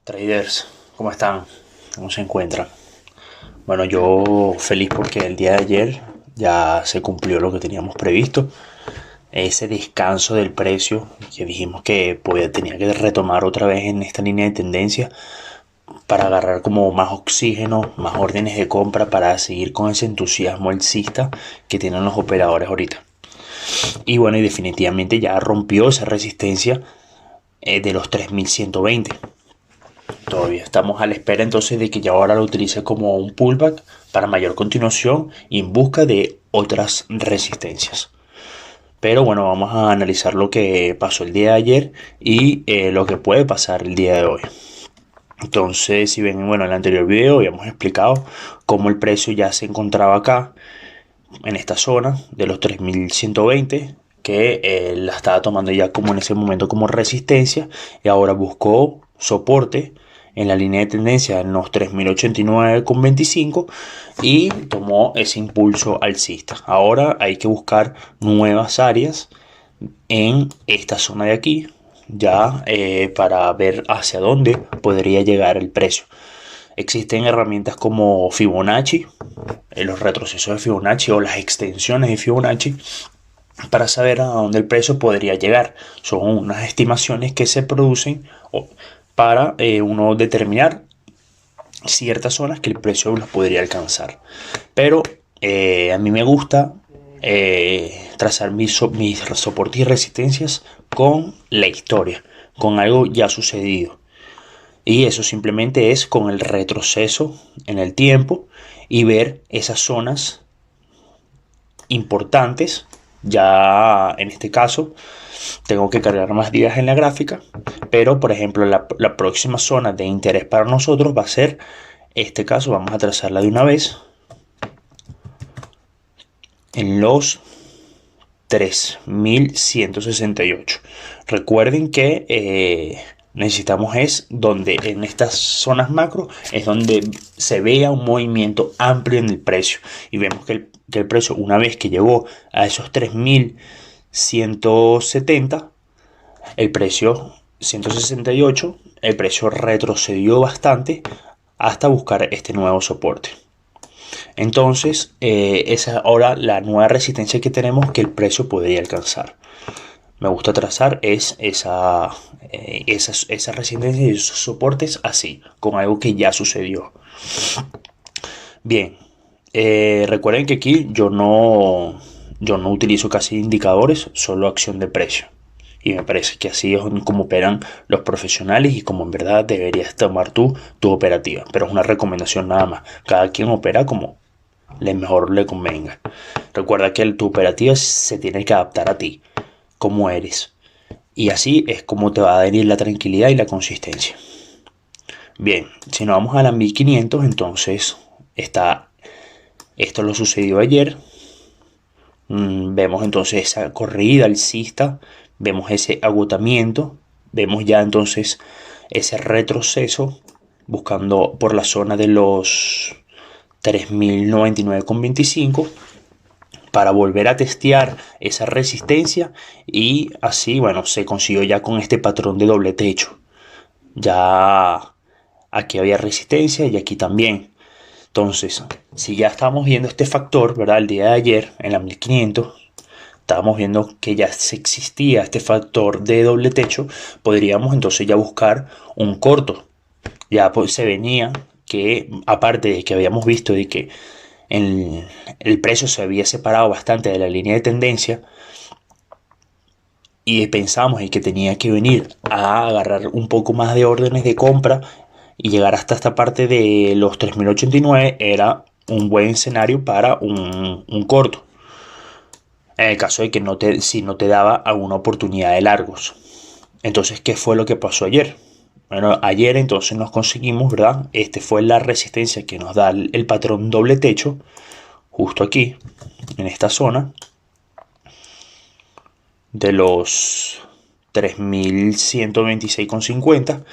Traders, ¿cómo están? ¿Cómo se encuentran? Bueno, yo feliz porque el día de ayer ya se cumplió lo que teníamos previsto. Ese descanso del precio que dijimos que tenía que retomar otra vez en esta línea de tendencia para agarrar como más oxígeno, más órdenes de compra para seguir con ese entusiasmo alcista que tienen los operadores ahorita. Y bueno, y definitivamente ya rompió esa resistencia de los 3120. Todavía estamos a la espera entonces de que ya ahora lo utilice como un pullback para mayor continuación y en busca de otras resistencias. Pero bueno, vamos a analizar lo que pasó el día de ayer y lo que puede pasar el día de hoy. Entonces, si ven, bueno, en el anterior video habíamos explicado cómo el precio ya se encontraba acá, en esta zona de los 3120, que la estaba tomando ya como en ese momento como resistencia y ahora buscó soporte en la línea de tendencia en los 3089,25 y tomó ese impulso alcista. Ahora hay que buscar nuevas áreas en esta zona de aquí ya para ver hacia dónde podría llegar el precio. Existen herramientas como Fibonacci, los retrocesos de Fibonacci o las extensiones de Fibonacci para saber a dónde el precio podría llegar. Son unas estimaciones que se producen para uno determinar ciertas zonas que el precio los podría alcanzar. Pero a mí me gusta trazar mis soportes y resistencias con la historia, con algo ya sucedido. Y eso simplemente es con el retroceso en el tiempo y ver esas zonas importantes. Ya en este caso tengo que cargar más días en la gráfica, pero por ejemplo la próxima zona de interés para nosotros va a ser este caso. Vamos a trazarla de una vez en los 3168. Recuerden que necesitamos es donde en estas zonas macro es donde se vea un movimiento amplio en el precio y vemos que el precio, una vez que llegó a esos 3170, el precio 168, el precio retrocedió bastante hasta buscar este nuevo soporte. Entonces esa es ahora la nueva resistencia que tenemos que el precio podría alcanzar. Me gusta trazar esa resistencia y esos soportes así, con algo que ya sucedió. Bien, recuerden que aquí yo no utilizo casi indicadores, solo acción de precio. Y me parece que así es como operan los profesionales y como en verdad deberías tomar tu operativa. Pero es una recomendación nada más. Cada quien opera como mejor le convenga. Recuerda que tu operativa se tiene que adaptar a ti, como eres. Y así es como te va a venir la tranquilidad y la consistencia. Bien, si nos vamos a la 1500, entonces esto lo sucedió ayer. Vemos entonces esa corrida alcista, vemos ese agotamiento, vemos ya entonces ese retroceso buscando por la zona de los 3099,25 para volver a testear esa resistencia y así, bueno, se consiguió ya con este patrón de doble techo. Ya aquí había resistencia y aquí también. Entonces, si ya estamos viendo este factor, ¿verdad? El día de ayer en la 1500 estábamos viendo que ya existía este factor de doble techo, podríamos entonces ya buscar un corto. Ya pues se venía que, aparte de que habíamos visto de que el precio se había separado bastante de la línea de tendencia y pensamos en que tenía que venir a agarrar un poco más de órdenes de compra y llegar hasta esta parte de los 3089, era un buen escenario para un corto. En el caso de que si no te daba alguna oportunidad de largos. Entonces, ¿qué fue lo que pasó ayer? Bueno, ayer entonces nos conseguimos, ¿verdad? Este fue la resistencia que nos da el patrón doble techo, justo aquí, en esta zona de los 3126,50.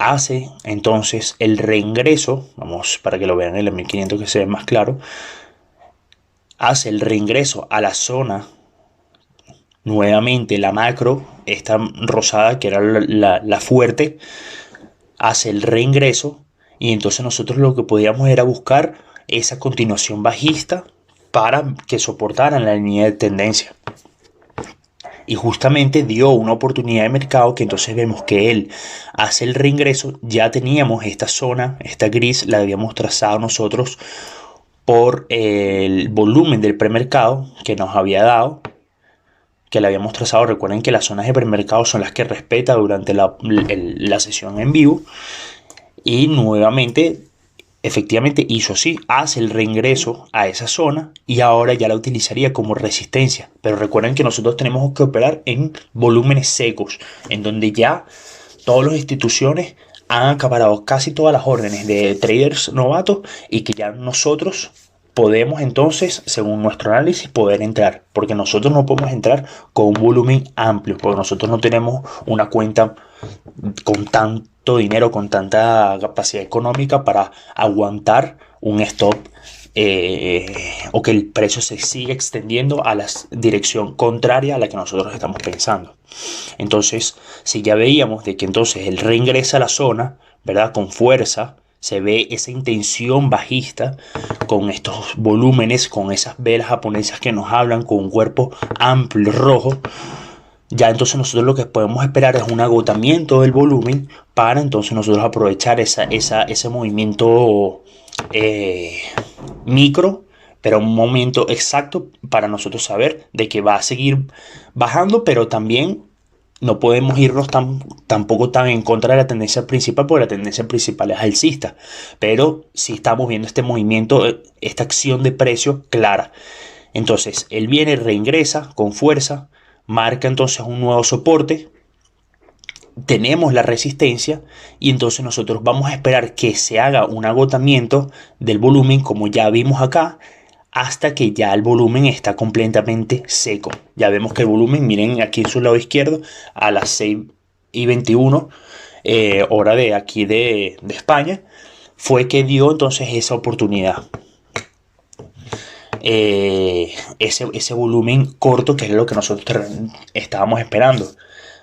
Hace entonces el reingreso, vamos para que lo vean en el 1500 que se ve más claro, hace el reingreso a la zona, nuevamente la macro, esta rosada que era la fuerte, hace el reingreso y entonces nosotros lo que podíamos era buscar esa continuación bajista para que soportaran la línea de tendencia. Y justamente dio una oportunidad de mercado que entonces vemos que él hace el reingreso. Ya teníamos esta zona, esta gris, la habíamos trazado nosotros por el volumen del premercado que nos había dado, que le habíamos trazado. Recuerden que las zonas de premercado son las que respeta durante la sesión en vivo. Y nuevamente, efectivamente hizo así, hace el reingreso a esa zona y ahora ya la utilizaría como resistencia. Pero recuerden que nosotros tenemos que operar en volúmenes secos, en donde ya todas las instituciones han acaparado casi todas las órdenes de traders novatos y que ya nosotros podemos entonces, según nuestro análisis, poder entrar. Porque nosotros no podemos entrar con un volumen amplio, porque nosotros no tenemos una cuenta con tanto dinero, con tanta capacidad económica para aguantar un stop o que el precio se siga extendiendo a la dirección contraria a la que nosotros estamos pensando. Entonces, si ya veíamos de que entonces él reingresa a la zona, ¿verdad? Con fuerza, se ve esa intención bajista con estos volúmenes, con esas velas japonesas que nos hablan, con un cuerpo amplio rojo. Ya entonces nosotros lo que podemos esperar es un agotamiento del volumen para entonces nosotros aprovechar ese movimiento micro, pero un momento exacto para nosotros saber de que va a seguir bajando, pero también no podemos irnos tampoco tan en contra de la tendencia principal, porque la tendencia principal es alcista. Pero sí estamos viendo este movimiento, esta acción de precio clara. Entonces, él viene, reingresa con fuerza, marca entonces un nuevo soporte, tenemos la resistencia y entonces nosotros vamos a esperar que se haga un agotamiento del volumen, como ya vimos acá, hasta que ya el volumen está completamente seco. Ya vemos que el volumen, miren aquí en su lado izquierdo, a las 6:21 hora de aquí de España, fue que dio entonces esa oportunidad. Ese volumen corto, que es lo que nosotros estábamos esperando.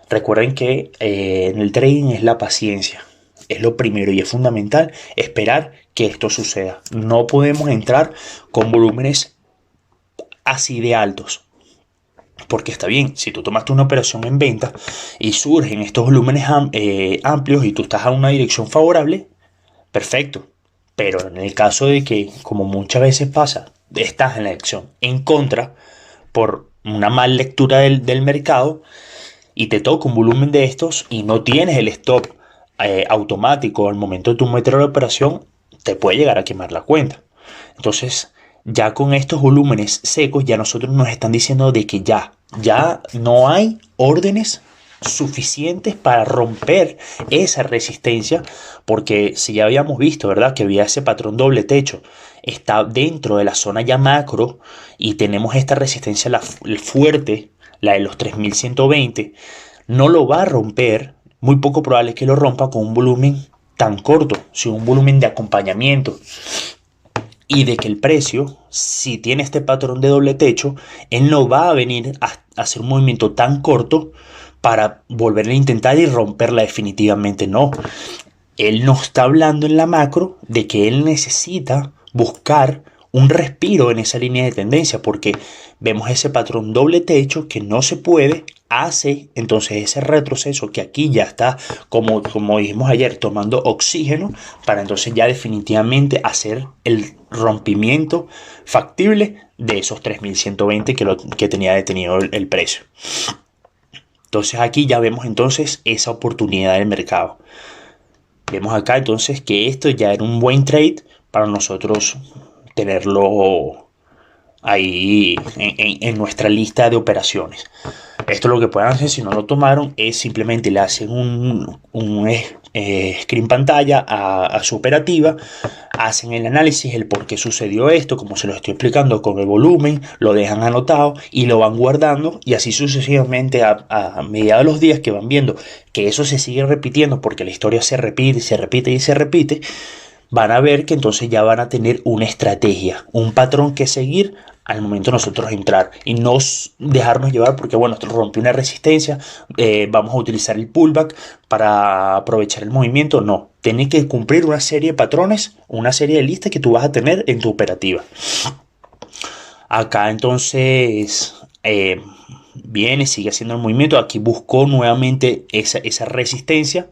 Recuerden que en el trading es la paciencia, es lo primero y es fundamental esperar que esto suceda. No podemos entrar con volúmenes así de altos, porque está bien, si tú tomaste una operación en venta y surgen estos volúmenes amplios y tú estás a una dirección favorable, perfecto. Pero en el caso de que, como muchas veces pasa, estás en la dirección en contra por una mala lectura del mercado y te toca un volumen de estos y no tienes el stop automático al momento de tu meter la operación, te puede llegar a quemar la cuenta. Entonces, ya con estos volúmenes secos, ya nosotros nos están diciendo de que ya no hay órdenes suficientes para romper esa resistencia, porque si ya habíamos visto, ¿verdad?, que había ese patrón doble techo, está dentro de la zona ya macro y tenemos esta resistencia la fuerte, la de los 3120, no lo va a romper. Muy poco probable que lo rompa con un volumen tan corto, sino un volumen de acompañamiento. Y de que el precio, si tiene este patrón de doble techo, él no va a venir a hacer un movimiento tan corto para volverle a intentar y romperla definitivamente. No. Él nos está hablando en la macro de que él necesita buscar un respiro en esa línea de tendencia, porque vemos ese patrón doble techo que no se puede, hace entonces ese retroceso que aquí ya está, como dijimos ayer, tomando oxígeno para entonces ya definitivamente hacer el rompimiento factible de esos 3120 que tenía detenido el precio. Entonces aquí ya vemos entonces esa oportunidad del mercado. Vemos acá entonces que esto ya era un buen trade para nosotros tenerlo ahí en nuestra lista de operaciones. Esto lo que pueden hacer si no lo tomaron es simplemente le hacen un screen pantalla a su operativa, hacen el análisis, el por qué sucedió esto, como se lo estoy explicando con el volumen, lo dejan anotado y lo van guardando, y así sucesivamente a medida de los días que van viendo que eso se sigue repitiendo, porque la historia se repite, se repite y se repite, van a ver que entonces ya van a tener una estrategia, un patrón que seguir al momento de nosotros entrar y no dejarnos llevar porque bueno, esto rompió una resistencia, vamos a utilizar el pullback para aprovechar el movimiento. No, tienes que cumplir una serie de patrones, una serie de listas que tú vas a tener en tu operativa. Acá entonces viene, sigue haciendo el movimiento. Aquí buscó nuevamente esa resistencia.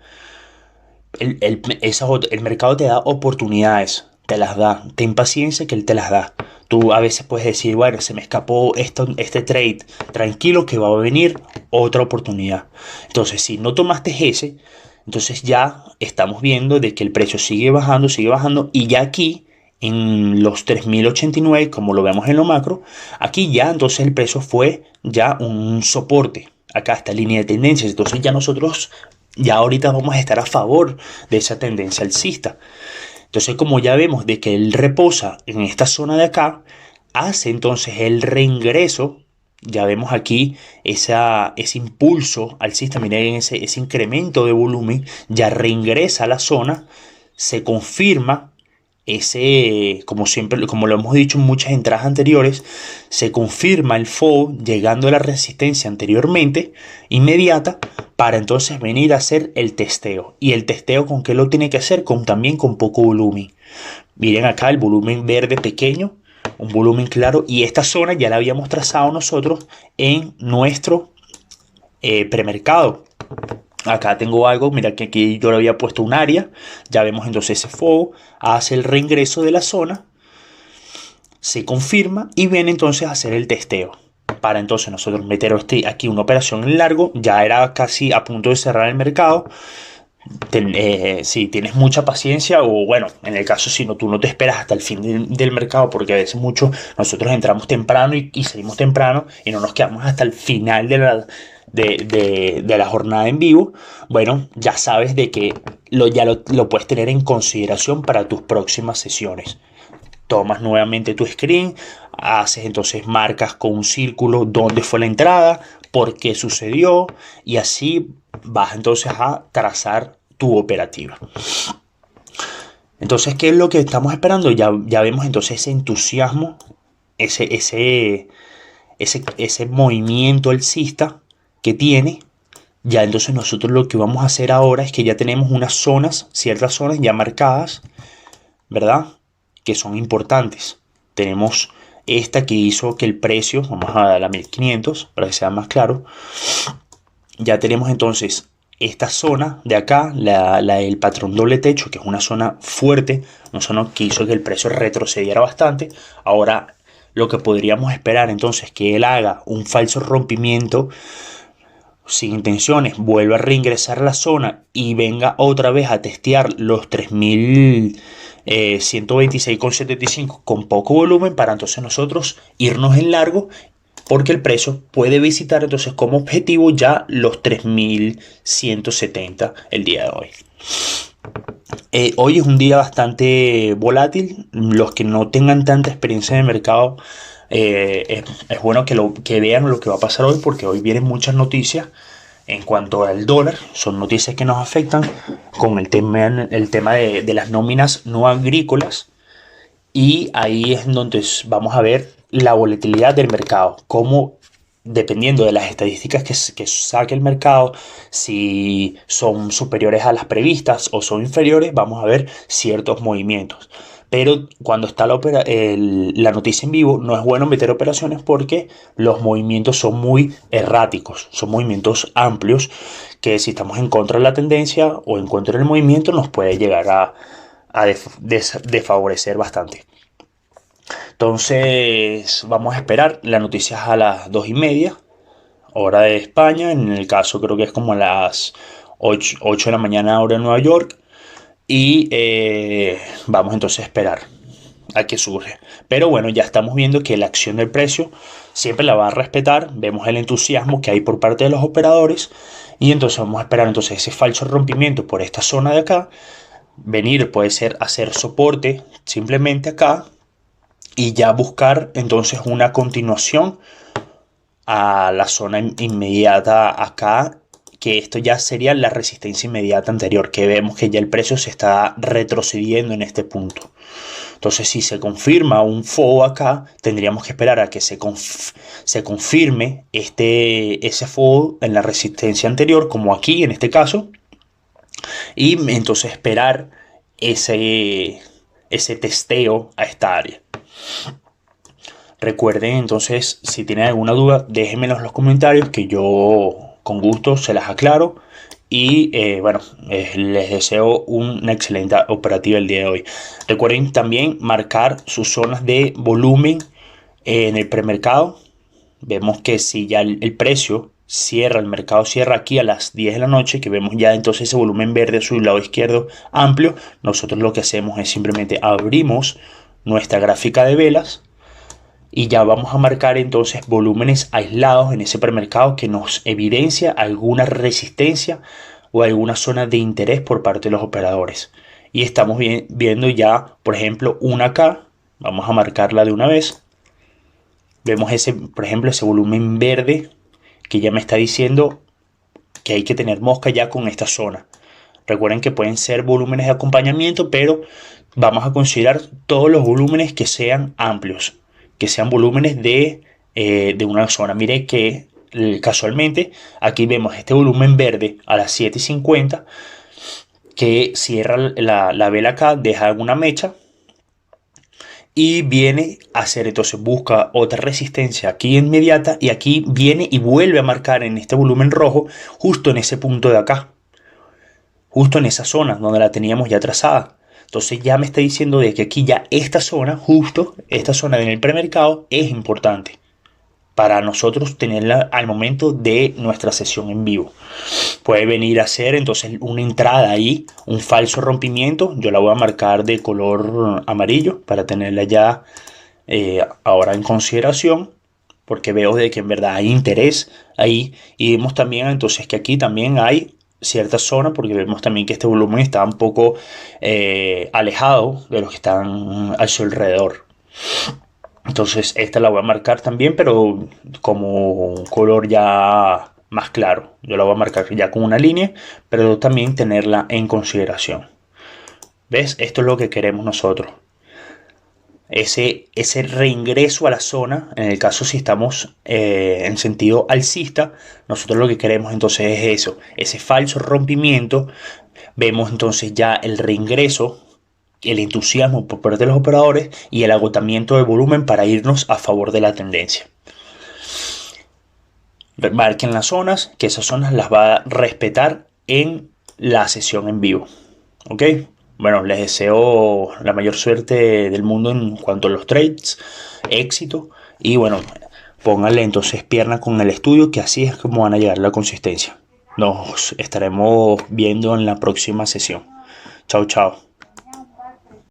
El mercado te da oportunidades, te las da. Ten paciencia que él te las da. Tú a veces puedes decir, bueno, se me escapó este trade, tranquilo que va a venir otra oportunidad. Entonces, si no tomaste ese, entonces ya estamos viendo de que el precio sigue bajando y ya aquí en los 3089, como lo vemos en lo macro, aquí ya entonces el precio fue ya un soporte. Acá está línea de tendencias, entonces ya nosotros ya ahorita vamos a estar a favor de esa tendencia alcista. Entonces, como ya vemos de que él reposa en esta zona de acá, hace entonces el reingreso. Ya vemos aquí ese impulso alcista, miren ese incremento de volumen, ya reingresa a la zona, se confirma como siempre, como lo hemos dicho en muchas entradas anteriores, se confirma el fall llegando a la resistencia anteriormente, inmediata, para entonces venir a hacer el testeo. ¿Y el testeo con qué lo tiene que hacer? También con poco volumen. Miren acá el volumen verde pequeño, un volumen claro, y esta zona ya la habíamos trazado nosotros en nuestro premercado. Acá tengo algo, mira que aquí yo le había puesto un área, ya vemos entonces ese fuego, hace el reingreso de la zona, se confirma y viene entonces a hacer el testeo. Para entonces nosotros meter aquí una operación en largo, ya era casi a punto de cerrar el mercado. Si tienes mucha paciencia o bueno, en el caso si no, tú no te esperas hasta el fin del mercado, porque a veces nosotros entramos temprano y salimos temprano y no nos quedamos hasta el final de la jornada en vivo. Bueno, ya sabes de que lo puedes tener en consideración para tus próximas sesiones. Tomas nuevamente tu screen, haces entonces marcas con un círculo dónde fue la entrada, por qué sucedió y así vas entonces a trazar tu operativa. Entonces, ¿qué es lo que estamos esperando? Ya vemos entonces ese entusiasmo, ese movimiento alcista que tiene. Ya entonces nosotros lo que vamos a hacer ahora es que ya tenemos ciertas zonas ya marcadas, ¿verdad? Que son importantes. Tenemos esta que hizo que el precio, vamos a dar a 1500 para que sea más claro. Ya tenemos entonces esta zona de acá, el patrón doble techo, que es una zona fuerte, una zona que hizo que el precio retrocediera bastante. Ahora lo que podríamos esperar entonces que él haga un falso rompimiento sin intenciones, vuelva a reingresar a la zona y venga otra vez a testear los 3126,75 con poco volumen para entonces nosotros irnos en largo, porque el precio puede visitar entonces como objetivo ya los 3170 el día de hoy. Hoy es un día bastante volátil. Los que no tengan tanta experiencia en el mercado, es bueno que vean lo que va a pasar hoy, porque hoy vienen muchas noticias en cuanto al dólar. Son noticias que nos afectan con el tema de las nóminas no agrícolas, y ahí es donde vamos a ver la volatilidad del mercado, cómo dependiendo de las estadísticas que saque el mercado, si son superiores a las previstas o son inferiores, vamos a ver ciertos movimientos. Pero cuando está la noticia en vivo, no es bueno meter operaciones porque los movimientos son muy erráticos, son movimientos amplios que si estamos en contra de la tendencia o en contra del movimiento nos puede llegar a desfavorecer bastante. Entonces vamos a esperar las noticias a las 2:30 hora de España. En el caso creo que es como a las 8 de la mañana hora de Nueva York. Y vamos entonces a esperar a que surge. Pero bueno, ya estamos viendo que la acción del precio siempre la va a respetar. Vemos el entusiasmo que hay por parte de los operadores. Y entonces vamos a esperar entonces ese falso rompimiento por esta zona de acá. Venir puede ser hacer soporte simplemente acá. Y ya buscar entonces una continuación a la zona inmediata acá, que esto ya sería la resistencia inmediata anterior, que vemos que ya el precio se está retrocediendo en este punto. Entonces, si se confirma un FOB acá, tendríamos que esperar a que se confirme ese FOB en la resistencia anterior, como aquí en este caso, y entonces esperar ese testeo a esta área. Recuerden entonces, si tienen alguna duda, déjenmelo en los comentarios que yo con gusto se las aclaro. Y bueno, les deseo una excelente operativa el día de hoy. Recuerden también marcar sus zonas de volumen en el premercado. Vemos que si ya el precio cierra, el mercado cierra aquí a las 10 de la noche, que vemos ya entonces ese volumen verde a su lado izquierdo amplio, nosotros lo que hacemos es simplemente abrimos nuestra gráfica de velas y ya vamos a marcar entonces volúmenes aislados en ese premercado que nos evidencia alguna resistencia o alguna zona de interés por parte de los operadores. Y estamos viendo ya, por ejemplo, una acá. Vamos a marcarla de una vez. Vemos por ejemplo, ese volumen verde que ya me está diciendo que hay que tener mosca ya con esta zona. Recuerden que pueden ser volúmenes de acompañamiento, pero vamos a considerar todos los volúmenes que sean amplios, que sean volúmenes de una zona. Mire que casualmente aquí vemos este volumen verde a las 7:50 que cierra la vela acá, deja una mecha y viene a hacer, entonces busca otra resistencia aquí inmediata y aquí viene y vuelve a marcar en este volumen rojo justo en ese punto de acá, justo en esa zona donde la teníamos ya trazada. Entonces ya me está diciendo de que aquí ya esta zona, justo esta zona en el premercado, es importante para nosotros tenerla al momento de nuestra sesión en vivo. Puede venir a ser entonces una entrada ahí, un falso rompimiento. Yo la voy a marcar de color amarillo para tenerla ya ahora en consideración, porque veo de que en verdad hay interés ahí. Y vemos también entonces que aquí también hay cierta zona, porque vemos también que este volumen está un poco alejado de los que están a su alrededor. Entonces esta la voy a marcar también, pero como un color ya más claro. Yo la voy a marcar ya con una línea, pero también tenerla en consideración. ¿Ves? Esto es lo que queremos nosotros. Ese reingreso a la zona, en el caso si estamos en sentido alcista, nosotros lo que queremos entonces es eso, ese falso rompimiento. Vemos entonces ya el reingreso, el entusiasmo por parte de los operadores y el agotamiento de volumen para irnos a favor de la tendencia. Marquen las zonas, que esas zonas las va a respetar en la sesión en vivo. ¿Ok? Bueno, les deseo la mayor suerte del mundo en cuanto a los trades, éxito y bueno, pónganle entonces pierna con el estudio, que así es como van a llegar a la consistencia. Nos estaremos viendo en la próxima sesión. Chao, chao.